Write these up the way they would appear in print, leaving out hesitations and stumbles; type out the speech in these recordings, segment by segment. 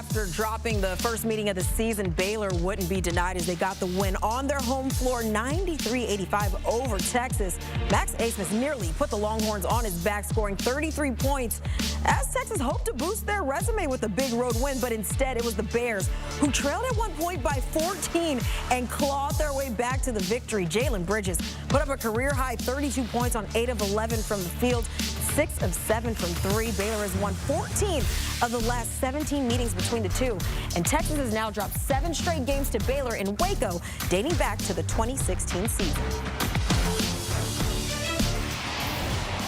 after dropping the first meeting of the season, Baylor wouldn't be denied as they got the win on their home floor, 93-85 over Texas. Max Abmas nearly put the Longhorns on his back, scoring 33 points as Texas hoped to boost their resume with a big road win, but instead it was the Bears who trailed at one point by 14 and clawed their way back to the victory. Jalen Bridges put up a career-high 32 points on 8 of 11 from the field, 6 of 7 from 3. Baylor has won 14 of the last 17 meetings between the two, and Texas has now dropped 7 straight games to Baylor in Waco, dating back to the 2016 season.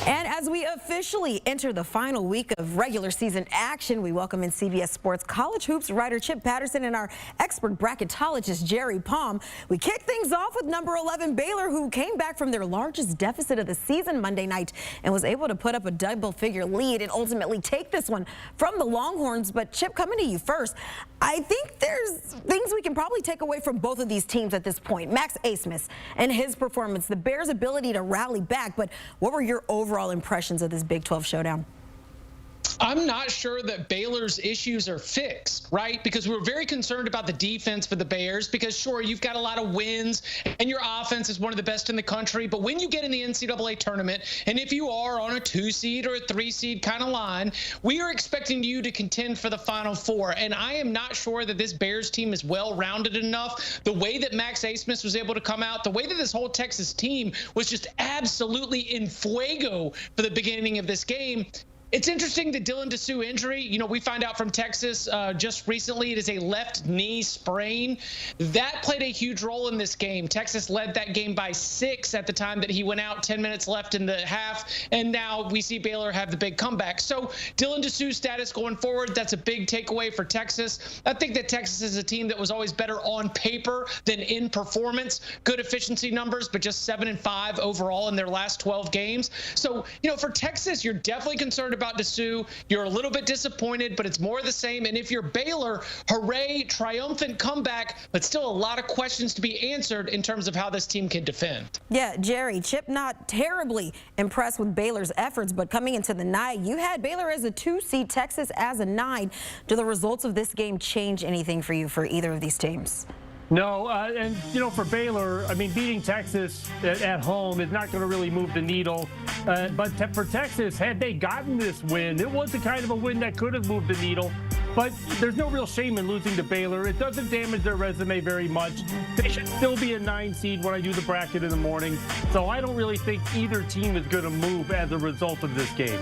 And as we officially enter the final week of regular season action, we welcome in CBS Sports college hoops writer Chip Patterson and our expert bracketologist Jerry Palm. We kick things off with number 11 Baylor, who came back from their largest deficit of the season Monday night and was able to put up a double-figure lead and ultimately take this one from the Longhorns. But Chip, coming to you first, I think there's things we can probably take away from both of these teams at this point. Max Abmas and his performance, the Bears' ability to rally back, but what were your overall impressions of this Big 12 showdown? I'm not sure that Baylor's issues are fixed, right? Because we were very concerned about the defense for the Bears because, sure, you've got a lot of wins and your offense is one of the best in the country. But when you get in the NCAA tournament, and if you are on a 2-seed or a 3-seed kind of line, we are expecting you to contend for the Final Four. And I am not sure that this Bears team is well-rounded enough. The way that Max Abmas was able to come out, the way that this whole Texas team was just absolutely in fuego for the beginning of this game. It's interesting, the Dylan Dessou injury. You know, we find out from Texas just recently it is a left knee sprain. That played a huge role in this game. Texas led that game by 6 at the time that he went out, 10 minutes left in the half, and now we see Baylor have the big comeback. So Dylan Dessou's status going forward, that's a big takeaway for Texas. I think that Texas is a team that was always better on paper than in performance. Good efficiency numbers, but just 7-5 overall in their last 12 games. So, you know, for Texas, you're definitely concerned about Dessou. You're a little bit disappointed, but it's more of the same. And if you're Baylor, hooray, triumphant comeback, but still a lot of questions to be answered in terms of how this team can defend. Yeah, Jerry, Chip not terribly impressed with Baylor's efforts, but coming into the night, you had Baylor as a 2-seed, Texas as a 9. Do the results of this game change anything for you for either of these teams? No, and, you know, for Baylor, I mean, beating Texas at home is not going to really move the needle. But for Texas, had they gotten this win, it was the kind of a win that could have moved the needle. But there's no real shame in losing to Baylor. It doesn't damage their resume very much. They should still be a 9-seed when I do the bracket in the morning. So I don't really think either team is going to move as a result of this game.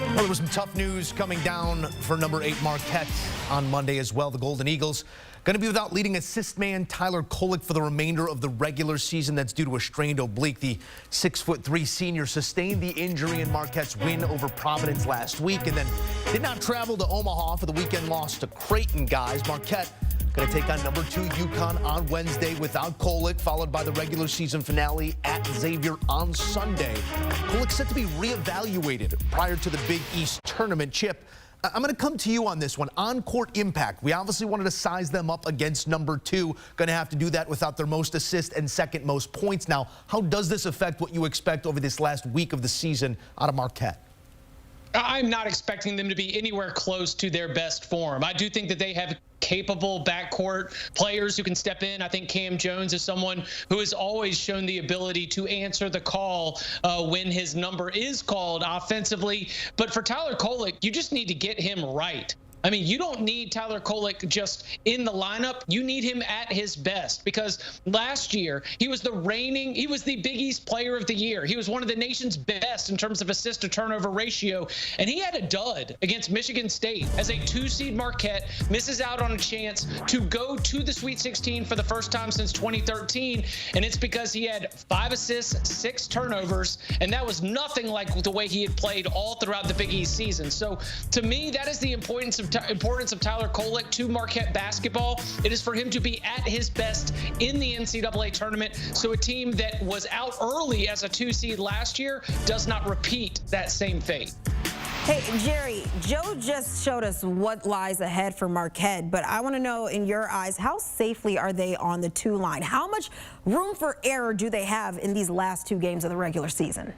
Well, there was some tough news coming down for number 8 Marquette on Monday as well. The Golden Eagles going to be without leading assist man Tyler Kolek for the remainder of the regular season. That's due to a strained oblique. The 6'3" senior sustained the injury in Marquette's win over Providence last week and then did not travel to Omaha for the weekend loss to Creighton, guys. Marquette going to take on number 2 UConn on Wednesday without Kolek, followed by the regular season finale at Xavier on Sunday. Kolek set to be reevaluated prior to the Big East tournament. Chip, I'm going to come to you on this one. On-court impact. We obviously wanted to size them up against number 2. Going to have to do that without their most assists and second most points. Now, how does this affect what you expect over this last week of the season out of Marquette? I'm not expecting them to be anywhere close to their best form. I do think that they have capable backcourt players who can step in. I think Cam Jones is someone who has always shown the ability to answer the call when his number is called offensively. But for Tyler Kolek, you just need to get him right. I mean, you don't need Tyler Kolek just in the lineup. You need him at his best because last year he was the Big East Player of the Year. He was one of the nation's best in terms of assist to turnover ratio, and he had a dud against Michigan State as a 2-seed Marquette misses out on a chance to go to the Sweet 16 for the first time since 2013, and it's because he had 5 assists, 6 turnovers, and that was nothing like the way he had played all throughout the Big East season. So to me, that is the importance of Tyler Kolek to Marquette basketball. It is for him to be at his best in the NCAA tournament, so a team that was out early as a 2-seed last year does not repeat that same fate. Hey, Jerry, Joe just showed us what lies ahead for Marquette, but I want to know, in your eyes, how safely are they on the 2 line? How much room for error do they have in these last 2 games of the regular season?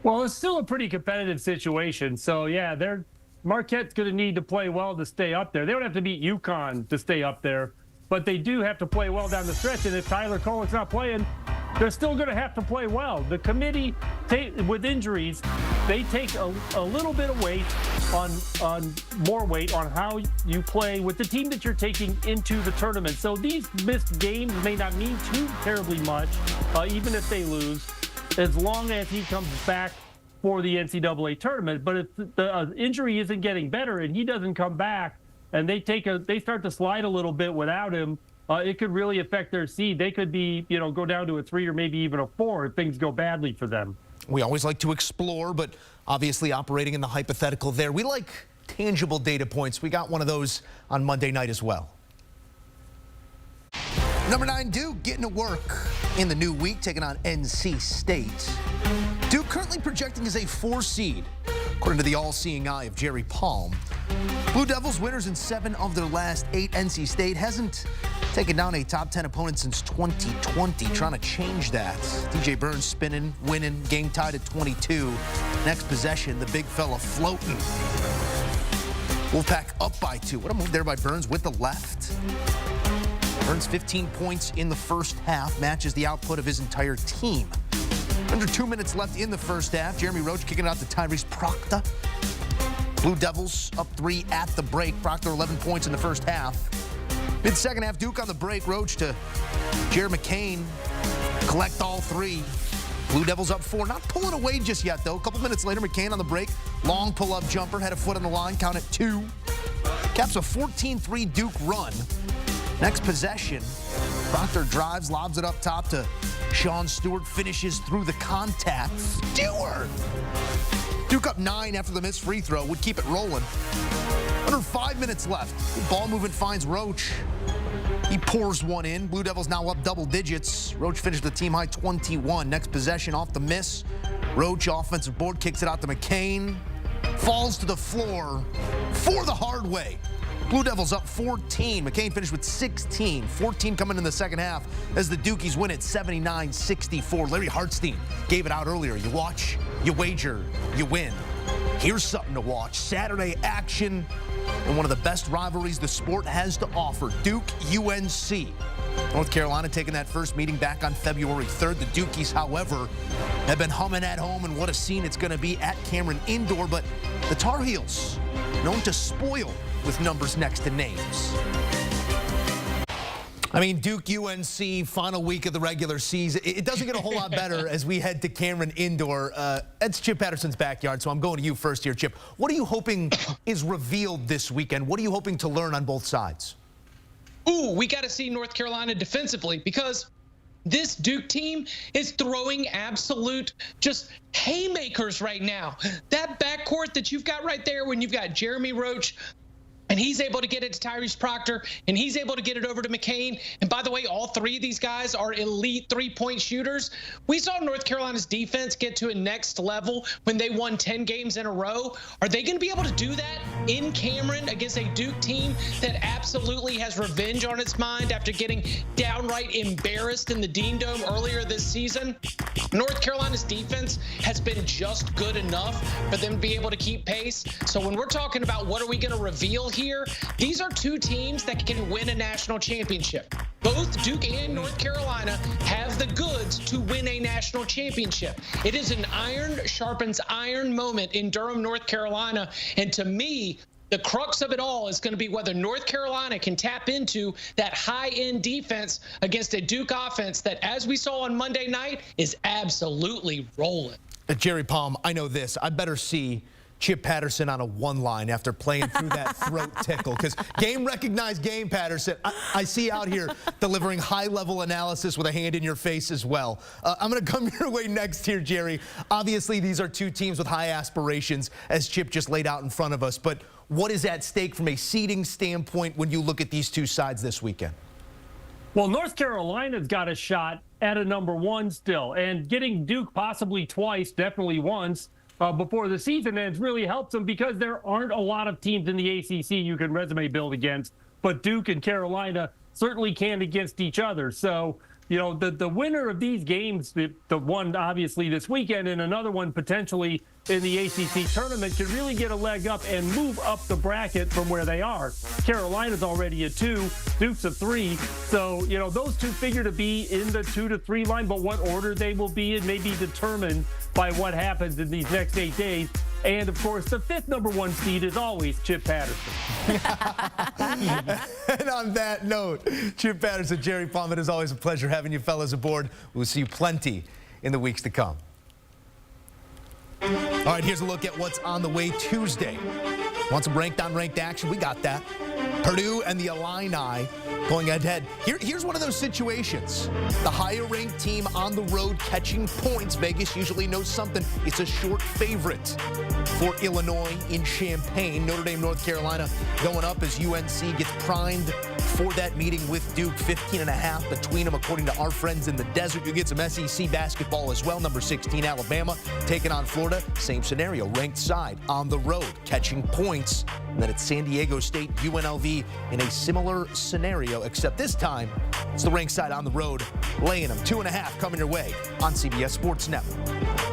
Well, it's still a pretty competitive situation. So, yeah, they're Marquette's going to need to play well to stay up there. They don't have to beat UConn to stay up there, but they do have to play well down the stretch. And if Tyler Kolek's not playing, they're still going to have to play well. The committee, with injuries, they take a little bit of weight on more weight on how you play with the team that you're taking into the tournament. So these missed games may not mean too terribly much, even if they lose, as long as he comes back for the NCAA tournament. But if the injury isn't getting better and he doesn't come back, and they start to slide a little bit without him, it could really affect their seed. They could be, go down to a 3 or maybe even a 4 if things go badly for them. We always like to explore, but obviously operating in the hypothetical there. We like tangible data points. We got one of those on Monday night as well. Number 9, Duke getting to work in the new week, taking on NC State. Duke currently projecting as a 4 seed, according to the all-seeing eye of Jerry Palm. Blue Devils winners in 7 of their last 8. NC State hasn't taken down a top 10 opponent since 2020, trying to change that. DJ Burns spinning, winning, game tied at 22. Next possession, the big fella floating. Wolfpack up by 2. What a move there by Burns with the left. Burns 15 points in the first half, matches the output of his entire team. Under 2 minutes left in the first half. Jeremy Roach kicking it out to Tyrese Proctor. Blue Devils up 3 at the break. Proctor 11 points in the first half. Mid-second half, Duke on the break. Roach to Jared McCain. Collect all 3. Blue Devils up 4. Not pulling away just yet, though. A couple minutes later, McCain on the break. Long pull-up jumper. Had a foot on the line. Count it 2. Caps a 14-3 Duke run. Next possession, Proctor drives, lobs it up top to Sean Stewart, finishes through the contact. Stewart! Duke up 9 after the missed free throw, would keep it rolling. Under 5 minutes left. Ball movement finds Roach. He pours one in. Blue Devils now up double digits. Roach finished the team high 21. Next possession off the miss. Roach offensive board kicks it out to McCain. Falls to the floor for the hard way. Blue Devils up 14. McCain finished with 16. 14 coming in the second half as the Dukies win it 79-64. Larry Hartstein gave it out earlier. You watch, you wager, you win. Here's something to watch. Saturday action in one of the best rivalries the sport has to offer. Duke-UNC. North Carolina taking that first meeting back on February 3rd. The Dukies, however, have been humming at home, and what a scene it's going to be at Cameron Indoor. But the Tar Heels, known to spoil with numbers next to names. I mean, Duke-UNC, final week of the regular season. It doesn't get a whole lot better as we head to Cameron Indoor. That's Chip Patterson's backyard, so I'm going to you first here, Chip. What are you hoping is revealed this weekend? What are you hoping to learn on both sides? Ooh, we got to see North Carolina defensively, because this Duke team is throwing absolute just haymakers right now. That backcourt that you've got right there, when you've got Jeremy Roach, and he's able to get it to Tyrese Proctor, and he's able to get it over to McCain. And by the way, all 3 of these guys are elite 3-point shooters. We saw North Carolina's defense get to a next level when they won 10 games in a row. Are they going to be able to do that in Cameron against a Duke team that absolutely has revenge on its mind after getting downright embarrassed in the Dean Dome earlier this season? North Carolina's defense has been just good enough for them to be able to keep pace. So when we're talking about what are we going to reveal here, these are 2 teams that can win a national championship. Both Duke and North Carolina have the goods to win a national championship. It is an iron sharpens iron moment in Durham, North Carolina. And to me, the crux of it all is going to be whether North Carolina can tap into that high-end defense against a Duke offense that, as we saw on Monday night, is absolutely rolling. Jerry Palm, I know this. I better see Chip Patterson on a 1-line after playing through that throat tickle, because game recognized game, Patterson. I see out here delivering high-level analysis with a hand in your face as well. I'm going to come your way next here, Jerry. Obviously, these are 2 teams with high aspirations, as Chip just laid out in front of us. But what is at stake from a seeding standpoint when you look at these 2 sides this weekend? Well, North Carolina's got a shot at a number 1 still, and getting Duke possibly twice, definitely once, before the season ends really helps them, because there aren't a lot of teams in the ACC you can resume build against, but Duke and Carolina certainly can against each other. So the winner of these games, the one obviously this weekend and another one potentially in the ACC tournament, could really get a leg up and move up the bracket from where they are. Carolina's already at 2, Duke's at 3. So, those two figure to be in the 2 to 3 line, but what order they will be in may be determined by what happens in these next 8 days. And, of course, the 5th #1 seed is always Chip Patterson. And on that note, Chip Patterson, Jerry Palm, it is always a pleasure having you fellas aboard. We'll see you plenty in the weeks to come. All right, here's a look at what's on the way Tuesday. Want some ranked-on-ranked action? We got that. Purdue and the Illini going head-to-head. Here's one of those situations. The higher-ranked team on the road catching points. Vegas usually knows something. It's a short favorite for Illinois in Champaign. Notre Dame, North Carolina going up as UNC gets primed for that meeting with Duke. 15.5 between them, according to our friends in the desert. You get some SEC basketball as well. Number 16, Alabama, taking on Florida. Same scenario, ranked side on the road, catching points. And then it's San Diego State, UNLV in a similar scenario, except this time it's the ranked side on the road, laying them 2.5 coming your way on CBS Sports Network.